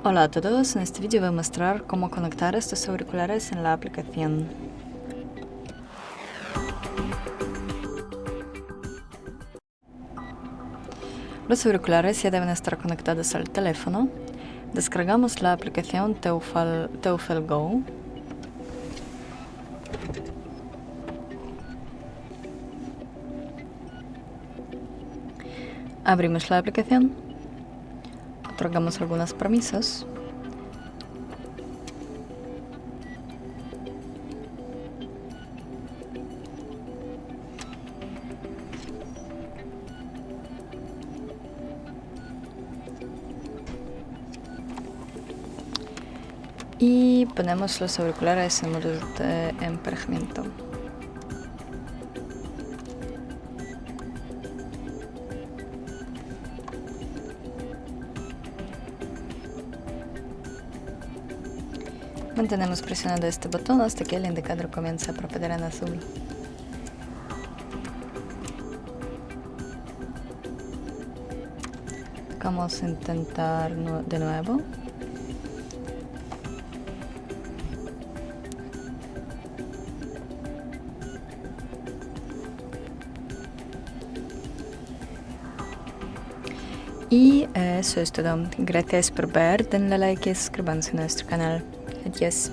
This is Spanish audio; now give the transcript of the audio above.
Hola a todos, en este vídeo voy a mostrar cómo conectar estos auriculares en la aplicación. Los auriculares ya deben estar conectados al teléfono. Descargamos la aplicación Teufel Go. Abrimos la aplicación. Otorgamos algunos permisos. Y ponemos los auriculares en modo de emparejamiento. Mantenemos presionado este botón hasta que el indicador comience a parpadear en azul. Vamos a intentar de nuevo. Y eso es todo. Gracias por ver, denle like y suscríbanse a nuestro canal. Adiós.